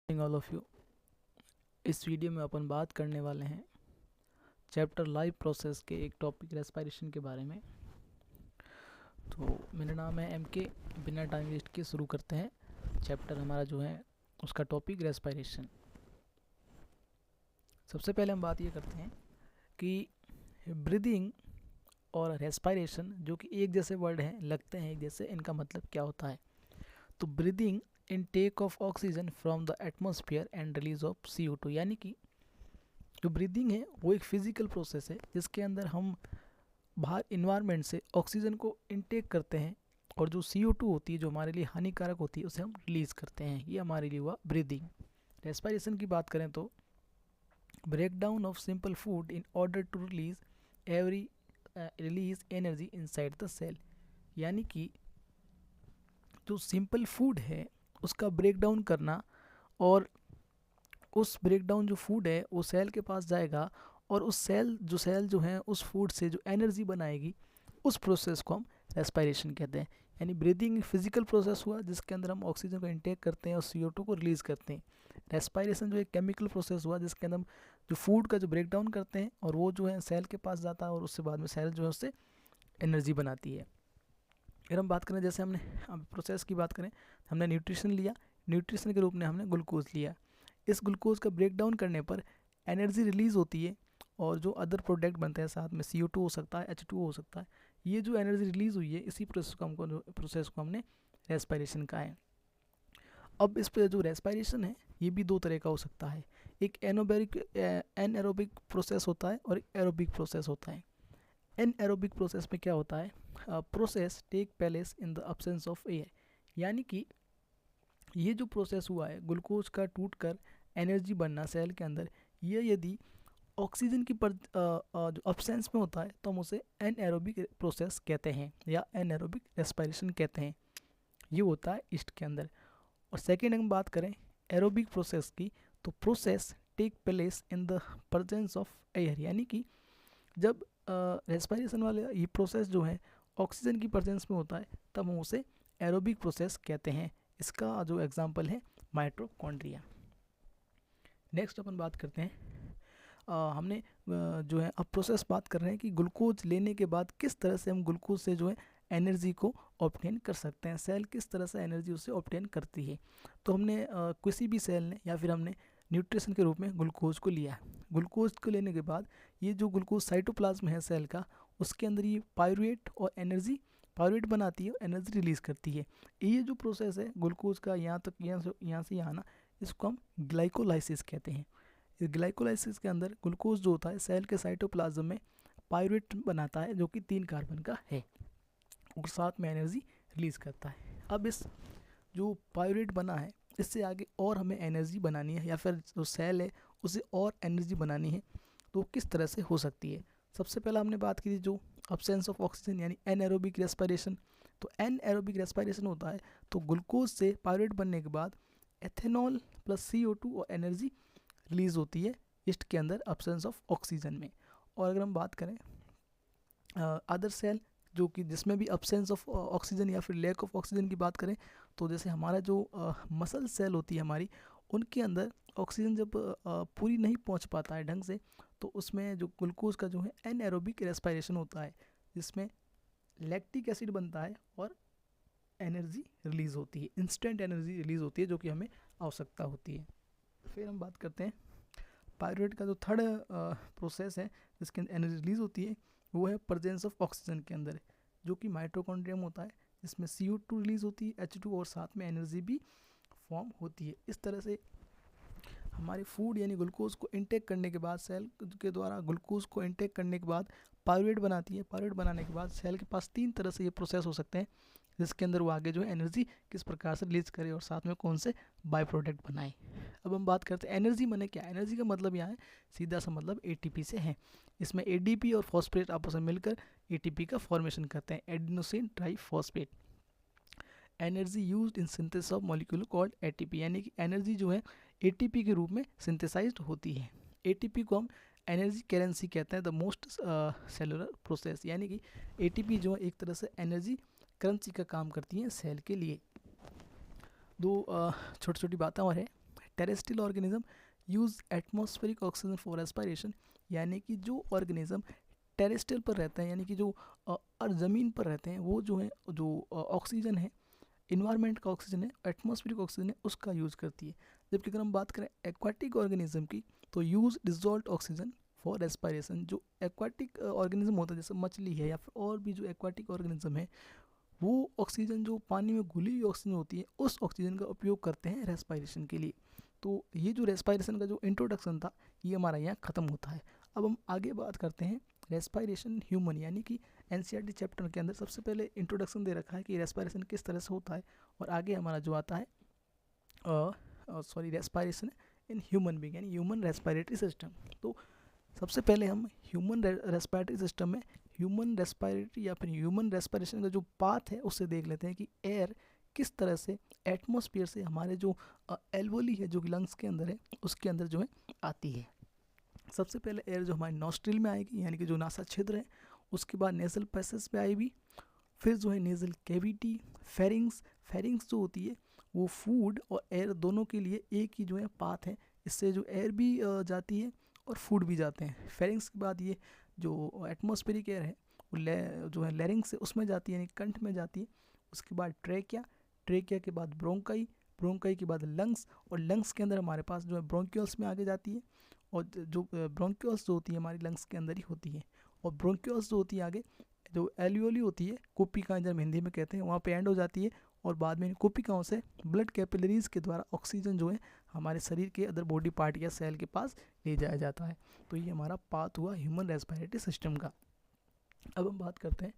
All of you. इस video में अपन बात करने वाले हैं चैप्टर लाइफ प्रोसेस के एक टॉपिक रेस्पिरेशन के बारे में। तो मेरा नाम है MK। बिना टाइम वेस्ट के शुरू करते हैं। चैप्टर हमारा जो है उसका टॉपिक रेस्पिरेशन। सबसे पहले हम बात ये करते हैं कि ब्रीदिंग और रेस्पिरेशन जो कि एक जैसे वर्ड हैं, लगते हैं एक जैसे, इनका मतलब क्या होता है। तो breathing intake of oxygen from the atmosphere and release of CO2, यानी कि जो ब्रीदिंग है वो एक फिजिकल प्रोसेस है जिसके अंदर हम बाहर इन्वायरमेंट से ऑक्सीजन को इनटेक करते हैं और जो CO2 होती है जो हमारे लिए हानिकारक होती है उसे हम रिलीज करते हैं। ये हमारे लिए हुआ ब्रीदिंग। रेस्पिरेशन की बात करें तो break down of simple food in order to release energy inside the cell, यानी कि जो सिंपल फूड है उसका ब्रेक डाउन करना, और उस ब्रेक डाउन जो फूड है वो सेल के पास जाएगा और उस सेल जो है उस फूड से जो एनर्जी बनाएगी, उस प्रोसेस को हम रेस्पिरेशन कहते हैं। यानी ब्रीदिंग फिजिकल प्रोसेस हुआ जिसके अंदर हम ऑक्सीजन को इनटेक करते हैं और CO2 को रिलीज करते हैं। रेस्पिरेशन जो एक केमिकल प्रोसेस हुआ जिसके अंदर हम जो फूड का जो ब्रेक डाउन करते हैं और वो जो है सेल के पास जाता है और उससे बाद में सेल जो है उससे एनर्जी बनाती है। अगर हम बात करें, जैसे हमने अब प्रोसेस की बात करें, हमने न्यूट्रिशन लिया, न्यूट्रिशन के रूप में हमने ग्लूकोज लिया। इस ग्लूकोज का ब्रेक डाउन करने पर एनर्जी रिलीज होती है और जो अदर प्रोडक्ट बनते हैं, साथ में CO2 हो सकता है, H2O हो सकता है। ये जो एनर्जी रिलीज हुई है इसी प्रोसेस को हमने रेस्पिरेशन कहा है। अब इस पे जो रेस्पिरेशन है ये भी दो तरह का हो सकता है। एक एनएरोबिक प्रोसेस होता है और एक एरोबिक प्रोसेस होता है। एनएरोबिक प्रोसेस में क्या होता है, process take place in the absence of air, यानी कि ये जो प्रोसेस हुआ है ग्लूकोज का टूटकर एनर्जी बनना सेल के अंदर, ये यदि ऑक्सीजन की जो अब्सेंस में होता है तो हम उसे एनएरोबिक प्रोसेस कहते हैं या एनएरोबिक रेस्पिरेशन कहते हैं। ये होता है ईस्ट के अंदर। और सेकेंड हम बात करें एरोबिक प्रोसेस की, तो process take place in the presence of air, यानी कि जब रेस्पिरेशन वाले ये प्रोसेस जो है ऑक्सीजन की प्रेजेंस में होता है तब हम उसे एरोबिक प्रोसेस कहते हैं। इसका जो एग्जांपल है माइटोकॉन्ड्रिया। नेक्स्ट अपन बात करते हैं, हमने जो है अब प्रोसेस बात कर रहे हैं कि ग्लूकोज लेने के बाद किस तरह से हम ग्लूकोज से जो है एनर्जी को ऑब्टेन कर सकते हैं, सेल किस तरह से एनर्जी उससे ऑब्टेन करती है। तो हमने किसी भी सेल ने या फिर हमने न्यूट्रिशन के रूप में ग्लूकोज को लिया। ग्लूकोज को लेने के बाद ये जो ग्लूकोज साइटोप्लाज्म है सेल का, उसके अंदर ये पायरुवेट और एनर्जी पायरुवेट बनाती है और एनर्जी रिलीज करती है। ये जो प्रोसेस है ग्लूकोज का यहाँ से यहाँ ना, इसको हम ग्लाइकोलाइसिस कहते हैं। इस ग्लाइकोलाइसिस के अंदर ग्लूकोज जो होता है सेल के साइटोप्लाज्म में पायरुवेट बनाता है जो कि 3 कार्बन का है और साथ में एनर्जी रिलीज करता है। अब इस जो पायरुवेट बना है इससे आगे और हमें एनर्जी बनानी है या फिर जो सेल है उसे और एनर्जी बनानी है, तो किस तरह से हो सकती है। सबसे पहला हमने बात की थी जो अब्सेंस ऑफ ऑक्सीजन यानी एनएरोबिक रेस्पिरेशन। तो एनएरोबिक रेस्पिरेशन होता है तो ग्लूकोज से पायरुवेट बनने के बाद एथेनॉल प्लस CO2 और एनर्जी रिलीज होती है ईस्ट के अंदर अब्सेंस ऑफ ऑक्सीजन में। और अगर हम बात करें अदर सेल जो कि जिसमें भी अब्सेंस ऑफ ऑक्सीजन या फिर लैक ऑफ ऑक्सीजन की बात करें, तो जैसे हमारा जो मसल सेल होती है हमारी, उनके अंदर ऑक्सीजन जब पूरी नहीं पहुंच पाता है ढंग से, तो उसमें जो ग्लूकोज का जो है एनएरोबिक रेस्पिरेशन होता है जिसमें लैक्टिक एसिड बनता है और एनर्जी रिलीज होती है, इंस्टेंट एनर्जी रिलीज होती है जो कि हमें आवश्यकता होती है। फिर हम बात करते हैं पायरुवेट का जो थर्ड प्रोसेस है जिसके अंदर एनर्जी रिलीज होती है, वो है प्रेजेंस ऑफ ऑक्सीजन के अंदर, जो कि माइटोकॉन्ड्रियम होता है जिसमें CO2 रिलीज होती है, H2 और साथ में एनर्जी भी फॉर्म होती है। इस तरह से हमारे फूड यानी ग्लूकोज को इनटेक करने के बाद सेल के द्वारा ग्लूकोज को इनटेक करने के बाद पायरुवेट बनाती है। पायरुवेट बनाने के बाद सेल के पास 3 तरह से ये प्रोसेस हो सकते हैं जिसके अंदर वो आगे जो है एनर्जी किस प्रकार से रिलीज करे और साथ में कौन से बाय प्रोडक्ट बनाए। अब हम बात करते हैं एनर्जी माने क्या। एनर्जी का मतलब यहाँ है सीधा सा मतलब ATP से है। इसमें ADP और फॉस्फेट आपस में मिलकर ATP का फॉर्मेशन करते हैं, adenosine triphosphate. Energy used in synthesis of molecule called ATP, यानी कि एनर्जी जो है ATP के रूप में सिंथेसाइज्ड होती है। ATP को हम एनर्जी करेंसी कहते हैं, द मोस्ट सेलुलर प्रोसेस, यानी कि ATP जो है एक तरह से एनर्जी करेंसी का काम करती है सेल के लिए। दो छोटी छोटी बातें और है। Terrestrial organism use atmospheric oxygen for respiration, यानी कि जो ऑर्गेनिज्म टेरेस्ट्रियल पर रहते हैं, यानी कि जो ज़मीन पर रहते हैं, वो जो है जो ऑक्सीजन है, इन्वायरमेंट का ऑक्सीजन है, एटमॉस्फेरिक ऑक्सीजन है, उसका यूज़ करती है। जबकि अगर हम बात करें एक्वाटिक ऑर्गेनिज्म की, तो use dissolved oxygen for respiration. जो एक्वाटिक ऑर्गेनिज्म होता है, जैसे मछली है या फिर और भी जो एक्वाटिक ऑर्गेनिज्म है, वो ऑक्सीजन जो पानी में घुली हुई ऑक्सीजन होती है, उस ऑक्सीजन का उपयोग करते हैं रेस्पिरेशन के लिए। तो ये जो रेस्पिरेशन का जो इंट्रोडक्शन था, ये हमारा यहाँ ख़त्म होता है। अब हम आगे बात करते हैं रेस्पिरेशन ह्यूमन, यानी कि एनसीईआरटी चैप्टर के अंदर सबसे पहले इंट्रोडक्शन दे रखा है कि रेस्पिरेशन किस तरह से होता है, और आगे हमारा जो आता है रेस्पिरेशन इन ह्यूमन बीइंग, यानी ह्यूमन रेस्पिरेटरी सिस्टम। तो सबसे पहले हम ह्यूमन रेस्पिरेटरी सिस्टम में ह्यूमन रेस्पिरेटरी या फिर ह्यूमन रेस्पिरेशन का जो पाथ है उससे देख लेते हैं कि एयर किस तरह से एटमॉस्फेयर से हमारे जो एल्वोली है जो कि लंग्स के अंदर है, उसके अंदर जो है आती है। सबसे पहले एयर जो हमारे नॉस्ट्रिल में आएगी, यानी कि जो नासा छिद्र है, उसके बाद नेजल पैसेज पे आएगी, फिर जो है नेजल कैविटी, फेरिंग्स जो होती है वो फूड और एयर दोनों के लिए एक ही जो है पाथ है, इससे जो एयर भी जाती है और फूड भी जाते हैं। फेरिंग्स के बाद ये जो एटमॉस्फेरिक एयर है वो जो है लैरिंग्स से उसमें जाती है, यानी कंठ में जाती है। उसके बाद ट्रेकिया के बाद ब्रोंकाई के बाद लंग्स, और लंग्स के अंदर हमारे पास जो है ब्रोंक्यूल्स में आगे जाती है, और जो ब्रोंक्यूल्स जो होती है हमारी लंग्स के अंदर ही होती है। और ब्रोंक्यूल्स जो होती है आगे जो एल्वियोली होती है, कुपिका जब हिंदी में कहते हैं, वहाँ पे एंड हो जाती है, और बाद में कुपिकाओं से ब्लड कैपिलरीज के द्वारा ऑक्सीजन जो है हमारे शरीर के अदर बॉडी पार्ट या सेल के पास ले जाया जाता है। तो ये हमारा पाथ हुआ ह्यूमन रेस्पिरेटरी सिस्टम का। अब हम बात करते हैं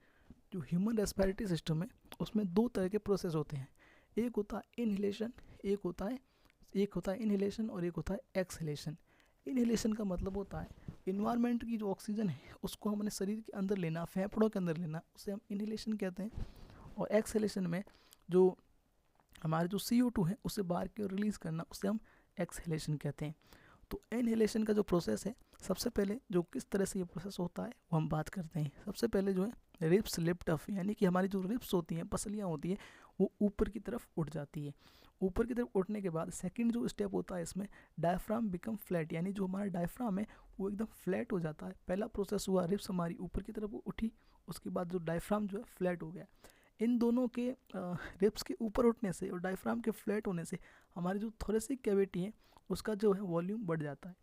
जो ह्यूमन रेस्पिरेटरी सिस्टम है, उसमें दो तरह के प्रोसेस होते हैं। एक होता है इनहेलेशन, एक होता है इनहेलेशन और एक होता है एक्सहेलेशन। इनहेलेशन का मतलब होता है इन्वायरमेंट की जो ऑक्सीजन है उसको हमने शरीर के अंदर लेना, फेफड़ों के अंदर लेना, उसे हम इनहेलेशन कहते हैं। और एक्सहेलेशन में जो हमारे जो CO2 है उसे बाहर की ओर रिलीज़ करना, उसे हम एक्सहेलेशन कहते हैं। तो इनहेलेशन का जो प्रोसेस है, सबसे पहले जो किस तरह से ये प्रोसेस होता है वो हम बात करते हैं। सबसे पहले जो है रिप्स लिफ्ट अप, यानी कि हमारी जो रिप्स होती हैं, पसलियाँ होती हैं, वो ऊपर की तरफ उठ जाती है। ऊपर की तरफ उठने के बाद सेकंड जो स्टेप होता है इसमें, डायफ्राम बिकम फ्लैट, यानी जो हमारा डायफ्राम है वो एकदम फ्लैट हो जाता है। पहला प्रोसेस हुआ, रिप्स हमारी ऊपर की तरफ उठी, उसके बाद जो डायफ्राम जो है फ्लैट हो गया। इन दोनों के रिप्स के ऊपर उठने से और डायफ्राम के फ्लैट होने से हमारी जो थोरेसिक कैविटी है उसका जो है वॉल्यूम बढ़ जाता है।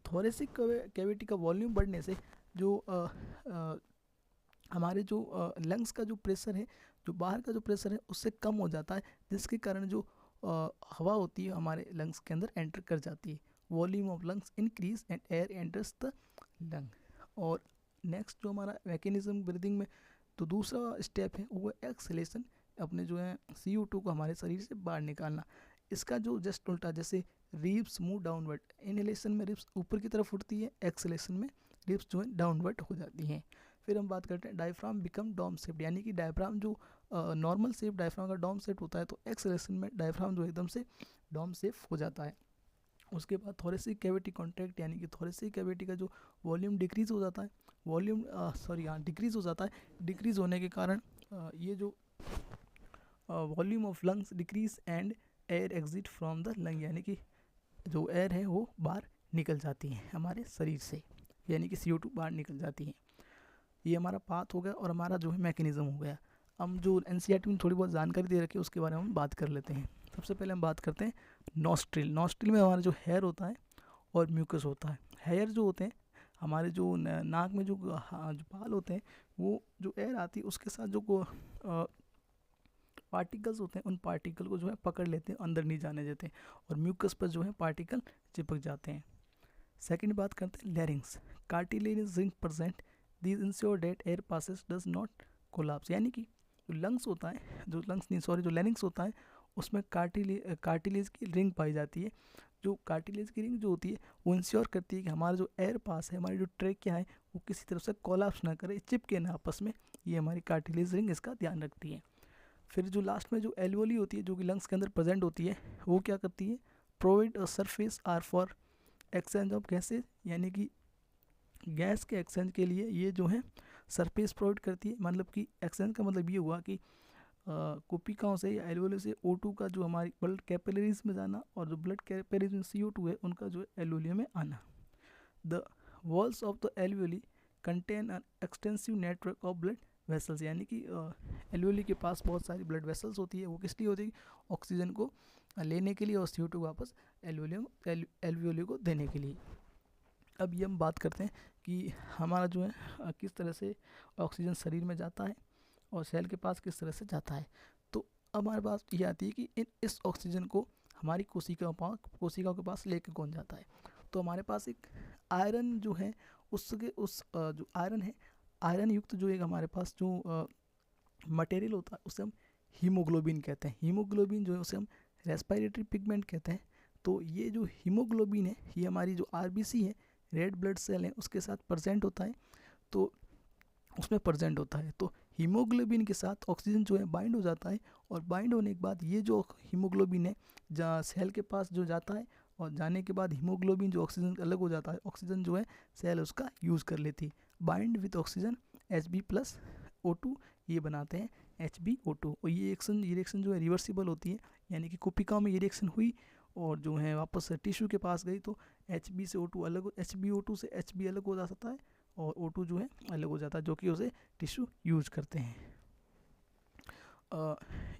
थोरेसिक कैविटी का वॉल्यूम बढ़ने से जो हमारे जो लंग्स का जो प्रेशर है, जो बाहर का जो प्रेशर है उससे कम हो जाता है, जिसके कारण जो हवा होती है हमारे लंग्स के अंदर एंटर कर जाती है। Volume of lungs increase and air enters the lung. और नेक्स्ट जो हमारा मैकेनिज्म ब्रीदिंग में तो दूसरा स्टेप है वो एक्सहेलेशन, अपने जो है CO2 को हमारे शरीर से बाहर निकालना। इसका जो जस्ट उल्टा, जैसे रिप्स मूव डाउनवर्ड, इनहेलेशन में रिप्स ऊपर की तरफ उठती है, एक्सहेलेशन में रिप्स जो है डाउनवर्ड हो जाती हैं। फिर हम बात करते हैं डायफ्राम बिकम डॉम शेप्ड, यानी कि डायफ्राम जो नॉर्मल शेप डायफ्राम का डॉम शेप होता है, तो एक्सहेलेशन में डायफ्राम जो एकदम से डॉम शेप हो जाता है। उसके बाद थोरेसिक कैविटी कॉन्ट्रैक्ट, यानी कि थोरेसिक कैविटी का जो वॉल्यूम डिक्रीज हो जाता है, डिक्रीज हो जाता है। डिक्रीज होने के कारण ये जो volume of lungs decrease and air exit from the lung, यानी कि जो एयर है वो बाहर निकल जाती है हमारे शरीर से, यानी कि CO2 बाहर निकल जाती है। ये हमारा पाथ हो गया और हमारा जो है मैकेनिज्म हो गया। हम जो NCERT में थोड़ी बहुत जानकारी दे रखी है उसके बारे में हम बात कर लेते हैं। सबसे पहले हम बात करते हैं नॉस्ट्रिल। नॉस्ट्रिल में हमारा जो हेयर होता है और म्यूकस होता है। हेयर जो होते हैं हमारे जो नाक में जो बाल होते हैं, वो जो एयर आती है उसके साथ जो पार्टिकल्स होते हैं उन पार्टिकल को जो है पकड़ लेते हैं, अंदर नहीं जाने देते, और म्यूकस पर जो है पार्टिकल चिपक जाते हैं। सेकंड बात करते हैं लैरिंग्स। Cartilage ring present, this ensure that air passes does not collapse, यानी कि जो लंग्स होता है, जो लैरिंग्स होता है उसमें कार्टिलेज की रिंग पाई जाती है। जो कार्टिलेज की रिंग जो होती है वो इंश्योर करती है कि हमारा जो एयर पास है, हमारी जो ट्रेकिया है, वो किसी तरफ से कोलैप्स ना करे, चिपके ना आपस में। ये हमारी कार्टिलेज रिंग इसका ध्यान रखती है। फिर जो लास्ट में जो एल्वियोली होती है, जो कि लंग्स के अंदर प्रेजेंट होती है, वो क्या करती है, provide a surface are for exchange of gases, यानी कि गैस के एक्सचेंज के लिए ये जो है सरफेस प्रोवाइड करती है। मतलब कि एक्सचेंज का मतलब ये हुआ कि कोशिकाओं से या एल्वियोली से O2 का जो हमारी ब्लड कैपिलरीज में जाना और जो ब्लड कैपिलरीज में CO2 है उनका जो है एल्वियोली में आना। The walls of the alveoli contain an extensive network of blood vessels, यानी कि एल्वियोली के पास बहुत सारी ब्लड वेसल्स होती है। वो किस लिए होती है? ऑक्सीजन को लेने के लिए और CO2 वापस एल्वियोली को देने के लिए। अब ये हम बात करते हैं कि हमारा जो है किस तरह से ऑक्सीजन शरीर में जाता है और सेल के पास किस तरह से जाता है। तो अब हमारे पास ये आती है कि इस ऑक्सीजन को हमारी कोशिकाओं के पास लेके कौन जाता है। तो हमारे पास एक आयरन जो है जो आयरन है, आयरन युक्त जो एक हमारे पास जो मटेरियल होता है उसे हम हीमोग्लोबिन कहते हैं। हीमोग्लोबिन जो है उसे हम रेस्पिरेटरी पिगमेंट कहते हैं। तो ये जो हीमोग्लोबिन है ये हमारी जो RBC है, रेड ब्लड सेल है, उसके साथ प्रेजेंट होता है। तो उसमें प्रेजेंट होता है तो हीमोग्लोबिन के साथ ऑक्सीजन जो है बाइंड हो जाता है और बाइंड होने के बाद ये जो हीमोग्लोबिन है जहाँ सेल के पास जो जाता है और जाने के बाद हीमोग्लोबिन जो ऑक्सीजन अलग हो जाता है, ऑक्सीजन जो है सेल उसका यूज़ कर लेती है। बाइंड विद ऑक्सीजन Hb+O2 ये बनाते हैं HbO2 और ये रिएक्शन जो है रिवर्सिबल होती है, यानी कि कोशिकाओं में ये रिएक्शन हुई और जो है वापस टिश्यू के पास गई तो Hb से O2 अलग, HbO2 से Hb अलग हो जाता है और O2 जो है अलग हो जाता है, जो कि उसे टिश्यू यूज करते हैं।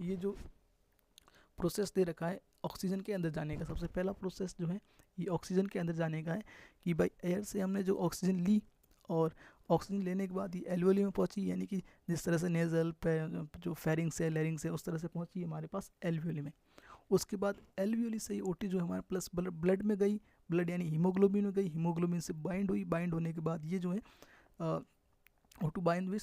ये जो प्रोसेस दे रखा है ऑक्सीजन के अंदर जाने का, सबसे पहला प्रोसेस जो है ये ऑक्सीजन के अंदर जाने का है कि भाई एयर से हमने जो ऑक्सीजन ली और ऑक्सीजन लेने के बाद ये एल्वियोली में पहुंची, यानी कि जिस तरह से नेजल पे जो फेरिंग्स है, लैरिंग्स है, उस तरह से पहुंची हमारे पास एल्वियोली में। उसके बाद एल्वियोली से OT जो हमारे प्लस ब्लड में गई, ब्लड यानी हीमोग्लोबिन में गई, हीमोग्लोबिन से बाइंड हुई, बाइंड होने के बाद ये जो है O2 bind with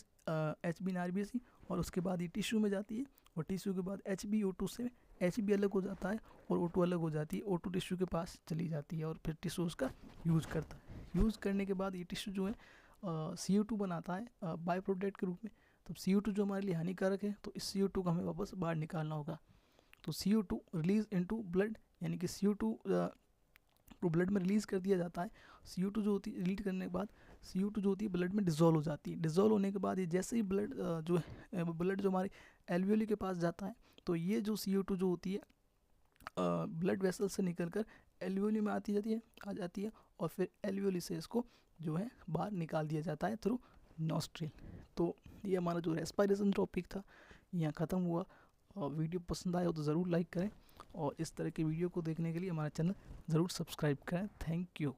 Hb in RBC और उसके बाद ये टिश्यू में जाती है और टिश्यू के बाद HbO2 से Hb अलग हो जाता है और O2 अलग हो जाती है, O2 टिश्यू के पास चली जाती है और फिर टिश्यू उसका यूज़ करता है। यूज़ करने के बाद ये टिश्यू जो है CO2 बनाता है बाय प्रोडक्ट के रूप में। तो CO2 जो हमारे लिए हानिकारक है तो इस CO2 को हमें वापस बाहर निकालना होगा। तो CO2 रिलीज इनटू ब्लड, यानी कि CO2 को ब्लड में रिलीज़ कर दिया जाता है। CO2 जो होती है रिलीज करने के बाद CO2 जो होती है ब्लड में डिज़ोल्व हो जाती है। डिज़ोल्व होने के बाद ये जैसे ही ब्लड जो हमारे एल्वियोली के पास जाता है तो ये जो CO2 जो होती है ब्लड वेसल से निकलकर एल्वियोली में आ जाती है और फिर एल्वियोली से इसको जो है बाहर निकाल दिया जाता है थ्रू नॉस्ट्रिल। तो ये हमारा जो रेस्पिरेशन टॉपिक था यहाँ ख़त्म हुआ। और वीडियो पसंद आया हो तो ज़रूर लाइक करें और इस तरह के वीडियो को देखने के लिए हमारा चैनल ज़रूर सब्सक्राइब करें। Thank you.